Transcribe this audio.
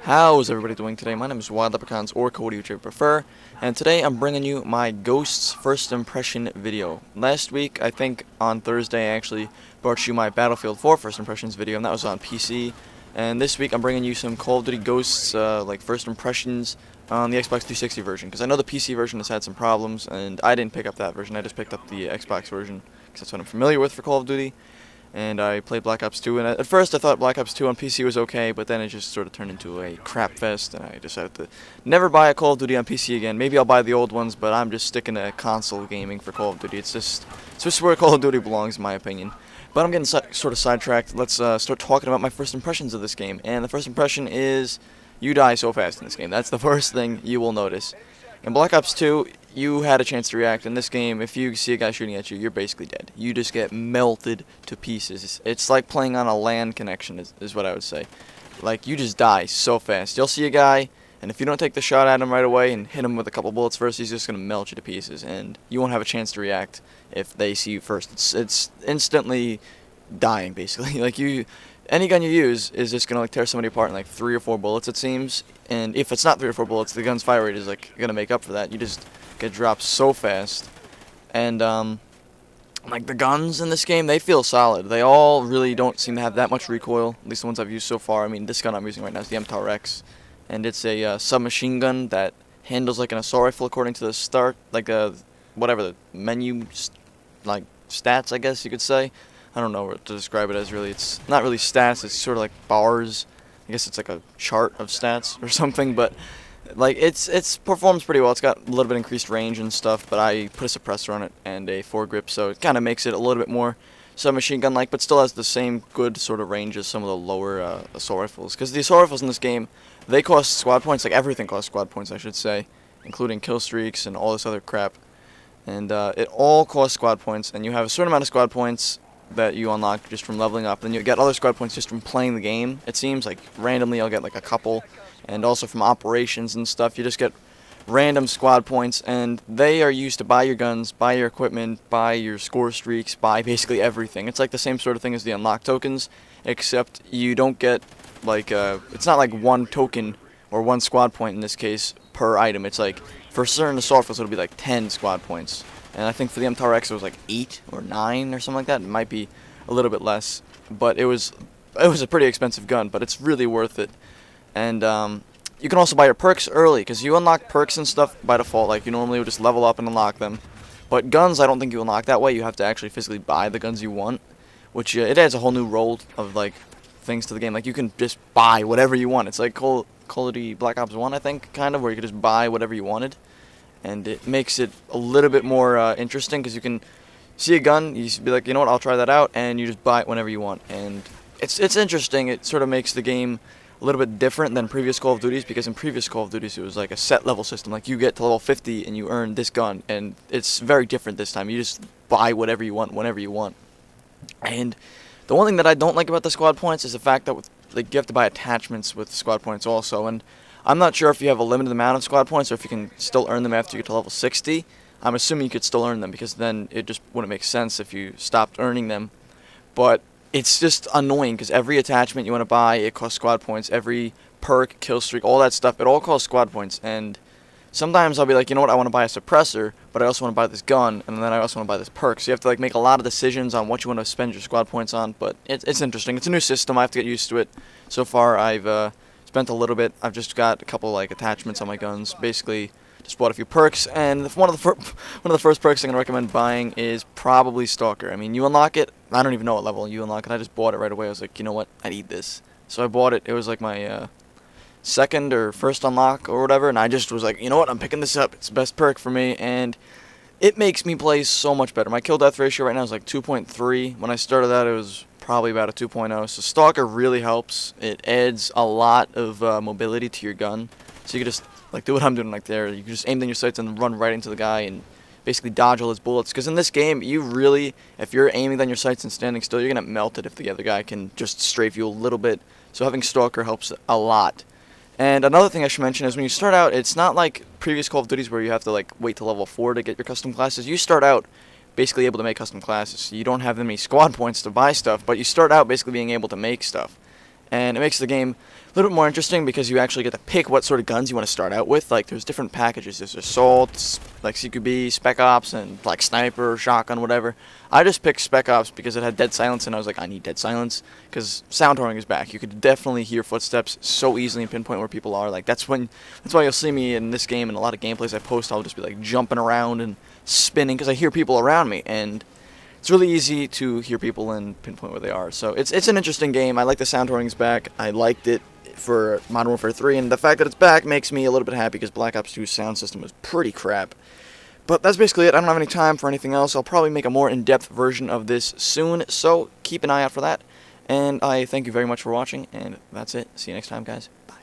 How's everybody doing today? My name is Wild Leprechauns, or Cody, whichever you prefer, and today I'm bringing you my Ghosts First Impression video. Last week, I think on Thursday, I actually brought you my Battlefield 4 First Impressions video, and that was on PC. And this week, I'm bringing you some Call of Duty Ghosts, like First Impressions on the Xbox 360 version, because I know the PC version has had some problems, and I didn't pick up that version. I just picked up the Xbox version, because that's what I'm familiar with for Call of Duty. And I played Black Ops 2, and at first I thought Black Ops 2 on PC was okay, but then it just sort of turned into a crap fest, and I decided to never buy a Call of Duty on PC again. Maybe I'll buy the old ones, but I'm just sticking to console gaming for Call of Duty. It's just where Call of Duty belongs, in my opinion. But I'm getting sort of sidetracked. Let's start talking about my first impressions of this game. And the first impression is you die so fast in this game. That's the first thing you will notice. In Black Ops 2, you had a chance to react. In this game, if you see a guy shooting at you, you're basically dead. You just get melted to pieces. It's like playing on a LAN connection, is what I would say. Like, you just die so fast. You'll see a guy, and if you don't take the shot at him right away and hit him with a couple bullets first, he's just going to melt you to pieces, and you won't have a chance to react if they see you first. It's instantly dying, basically. Like, any gun you use is just going to like tear somebody apart in like 3 or 4 bullets, it seems. And if it's not 3 or 4 bullets, the gun's fire rate is like going to make up for that. You just get dropped so fast. And like the guns in this game, they feel solid. They all really don't seem to have that much recoil, at least the ones I've used so far. I mean, this gun I'm using right now is the MTAR X, and it's a submachine gun that handles like an assault rifle according to the start, like whatever the menu like stats, I guess you could say. I don't know what to describe it as, really. It's not really stats, it's sort of like bars. I guess it's like a chart of stats or something, but like it's performs pretty well. It's got a little bit increased range and stuff, but I put a suppressor on it and a foregrip, so it kind of makes it a little bit more submachine gun-like, but still has the same good sort of range as some of the lower assault rifles. Because the assault rifles in this game, they cost squad points, like everything costs squad points, I should say, including kill streaks and all this other crap. And it all costs squad points, and you have a certain amount of squad points that you unlock just from leveling up. Then you get other squad points just from playing the game. It seems like randomly I'll get like a couple, and also from operations and stuff. You just get random squad points, and they are used to buy your guns, buy your equipment, buy your score streaks, buy basically everything. It's like the same sort of thing as the unlock tokens, except you don't get like it's not like one token or one squad point in this case per item. It's like for certain assault rifles it'll be like 10 squad points. And I think for the MTAR X it was like 8 or 9 or something like that. It might be a little bit less, but it was a pretty expensive gun, but it's really worth it. And you can also buy your perks early, because you unlock perks and stuff by default. Like, you normally would just level up and unlock them. But guns, I don't think you unlock that way. You have to actually physically buy the guns you want, which it adds a whole new role of like things to the game. Like, you can just buy whatever you want. It's like Call of Duty Black Ops 1, I think, kind of, where you could just buy whatever you wanted. And it makes it a little bit more interesting, because you can see a gun, you be like, you know what, I'll try that out, and you just buy it whenever you want. And it's interesting. It sort of makes the game a little bit different than previous Call of Duties, because in previous Call of Duties it was like a set level system. Like, you get to level 50 and you earn this gun, and it's very different this time. You just buy whatever you want whenever you want. And the one thing that I don't like about the squad points is the fact that like you have to buy attachments with squad points also. And I'm not sure if you have a limited amount of squad points or if you can still earn them after you get to level 60. I'm assuming you could still earn them, because then it just wouldn't make sense if you stopped earning them. But it's just annoying, because every attachment you want to buy, it costs squad points. Every perk, kill streak, all that stuff, it all costs squad points. And sometimes I'll be like, you know what, I want to buy a suppressor, but I also want to buy this gun, and then I also want to buy this perk. So you have to like make a lot of decisions on what you want to spend your squad points on. But it's interesting. It's a new system. I have to get used to it. So far, I've spent a little bit. I've just got a couple like attachments on my guns. Basically, just bought a few perks, and one of the first perks I'm gonna recommend buying is probably Stalker. I mean, you unlock it. I don't even know what level you unlock it. I just bought it right away. I was like, you know what, I need this. So I bought it. It was like my second or first unlock or whatever, and I just was like, you know what, I'm picking this up. It's the best perk for me, and it makes me play so much better. My kill death ratio right now is like 2.3. When I started that, it was probably about a 2.0. So Stalker really helps. It adds a lot of mobility to your gun. So you can just like do what I'm doing like there. You can just aim down your sights and run right into the guy and basically dodge all his bullets. Because in this game, you really, if you're aiming down your sights and standing still, you're going to melt it if the other guy can just strafe you a little bit. So having Stalker helps a lot. And another thing I should mention is when you start out, it's not like previous Call of Duties where you have to like wait to level 4 to get your custom classes. You start out basically able to make custom classes. You don't have that many squad points to buy stuff, but you start out basically being able to make stuff. and it makes the game a little bit more interesting because you actually get to pick what sort of guns you want to start out with. Like, there's different packages. There's Assault, like CQB, Spec Ops, and like Sniper, Shotgun, whatever. I just picked Spec Ops because it had Dead Silence, and I was like, I need Dead Silence because sound whoring is back. You could definitely hear footsteps so easily and pinpoint where people are. Like, that's why you'll see me in this game and a lot of gameplays I post. I'll just be like jumping around and spinning because I hear people around me, and it's really easy to hear people and pinpoint where they are. So it's an interesting game. I like the sound whoring's back. I liked it for Modern Warfare 3, and the fact that it's back makes me a little bit happy because Black Ops 2's sound system was pretty crap. But that's basically it. I don't have any time for anything else. I'll probably make a more in-depth version of this soon, so keep an eye out for that. And I thank you very much for watching, and that's it. See you next time, guys. Bye.